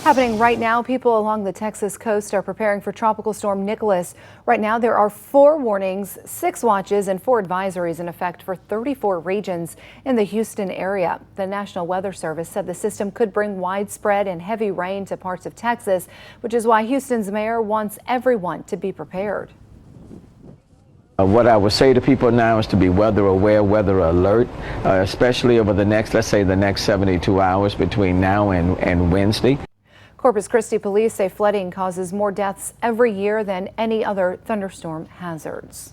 Happening right now, people along the Texas coast are preparing for Tropical Storm Nicholas. Right now, there are 4 warnings, 6 watches, and 4 advisories in effect for 34 regions in the Houston area. The National Weather Service said the system could bring widespread and heavy rain to parts of Texas, which is why Houston's mayor wants everyone to be prepared. What I would say to people now is to be weather aware, weather alert, especially over the next, let's say the next 72 hours between now and Wednesday. Corpus Christi police say flooding causes more deaths every year than any other thunderstorm hazards.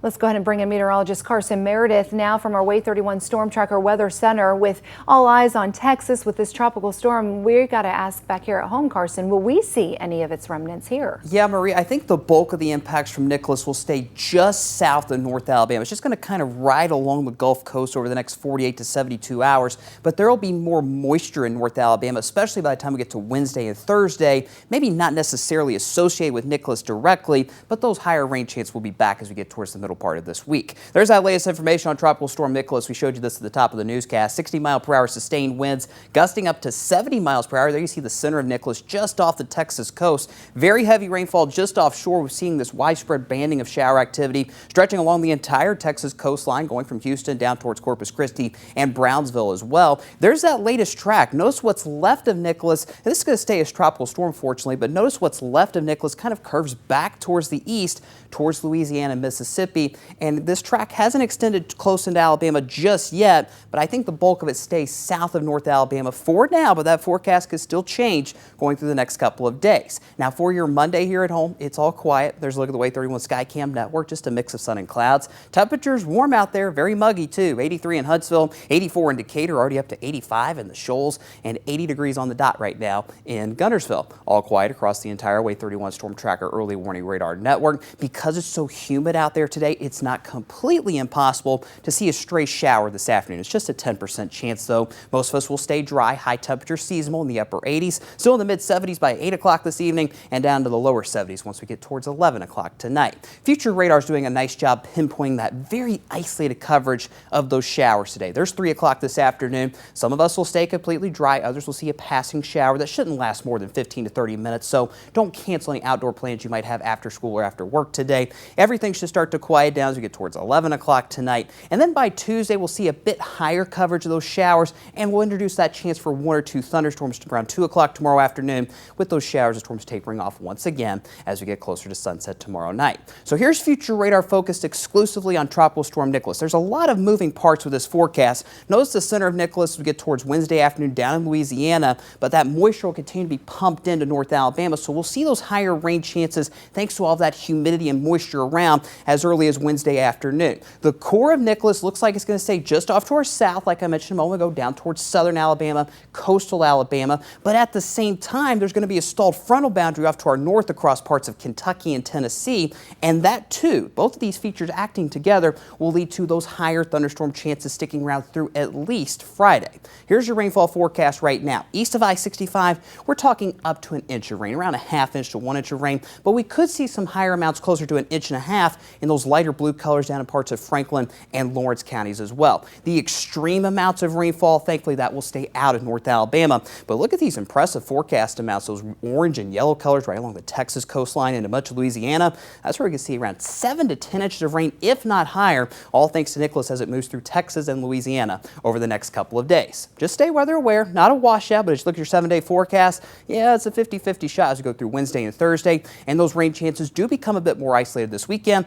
Let's go ahead and bring in meteorologist Carson Meredith now from our Way 31 Storm Tracker Weather Center. With all eyes on Texas with this tropical storm, we got to ask back here at home, Carson, will we see any of its remnants here? Yeah, Marie, I think the bulk of the impacts from Nicholas will stay just south of North Alabama. It's just going to kind of ride along the Gulf Coast over the next 48 to 72 hours, but there will be more moisture in North Alabama, especially by the time we get to Wednesday and Thursday. Maybe not necessarily associated with Nicholas directly, but those higher rain chances will be back as we get towards the middle part of this week. There's that latest information on Tropical Storm Nicholas. We showed you this at the top of the newscast. 60-mile-per-hour sustained winds gusting up to 70 miles per hour. There you see the center of Nicholas just off the Texas coast. Very heavy rainfall just offshore. We're seeing this widespread banding of shower activity stretching along the entire Texas coastline, going from Houston down towards Corpus Christi and Brownsville as well. There's that latest track. Notice what's left of Nicholas. This is going to stay as tropical storm, fortunately, but notice what's left of Nicholas kind of curves back towards the east, towards Louisiana and Mississippi. And this track hasn't extended close into Alabama just yet, but I think the bulk of it stays south of North Alabama for now, but that forecast could still change going through the next couple of days. Now for your Monday here at home, it's all quiet. There's a look at the Way 31 Skycam network, just a mix of sun and clouds. Temperatures warm out there, very muggy too. 83 in Huntsville, 84 in Decatur, already up to 85 in the Shoals, and 80 degrees on the dot right now in Guntersville. All quiet across the entire Way 31 Storm Tracker early warning radar network. Because it's so humid out there today, it's not completely impossible to see a stray shower this afternoon. It's just a 10% chance though. Most of us will stay dry, high temperature seasonal in the upper 80s, still in the mid 70s by 8 o'clock this evening and down to the lower 70s once we get towards 11 o'clock tonight. Future radar is doing a nice job pinpointing that very isolated coverage of those showers today. There's 3 o'clock this afternoon. Some of us will stay completely dry. Others will see a passing shower that shouldn't last more than 15 to 30 minutes. So don't cancel any outdoor plans you might have after school or after work today. Everything should start to quiet down as we get towards 11 o'clock tonight. And then by Tuesday, we'll see a bit higher coverage of those showers, and we'll introduce that chance for 1 or 2 thunderstorms around 2 o'clock tomorrow afternoon, with those showers and storms tapering off once again as we get closer to sunset tomorrow night. So here's future radar focused exclusively on Tropical Storm Nicholas. There's a lot of moving parts with this forecast. Notice the center of Nicholas as we get towards Wednesday afternoon down in Louisiana, but that moisture will continue to be pumped into North Alabama, so we'll see those higher rain chances thanks to all of that humidity and moisture around as early as Wednesday afternoon. The core of Nicholas looks like it's going to stay just off to our south, like I mentioned a moment ago, down towards southern Alabama, coastal Alabama. But at the same time, there's going to be a stalled frontal boundary off to our north across parts of Kentucky and Tennessee. And that too, both of these features acting together will lead to those higher thunderstorm chances sticking around through at least Friday. Here's your rainfall forecast right now. East of I-65, we're talking up to an inch of rain, around a ½ inch to 1 inch of rain. But we could see some higher amounts closer to an inch and a half in those lighter blue colors down in parts of Franklin and Lawrence counties as well. The extreme amounts of rainfall, thankfully, that will stay out of North Alabama. But look at these impressive forecast amounts, those orange and yellow colors right along the Texas coastline into much of Louisiana. That's where we can see around 7 to 10 inches of rain, if not higher, all thanks to Nicholas as it moves through Texas and Louisiana over the next couple of days. Just stay weather aware, not a washout, but as you look at your 7-day forecast, yeah, it's a 50-50 shot as we go through Wednesday and Thursday, and those rain chances do become a bit more isolated this weekend.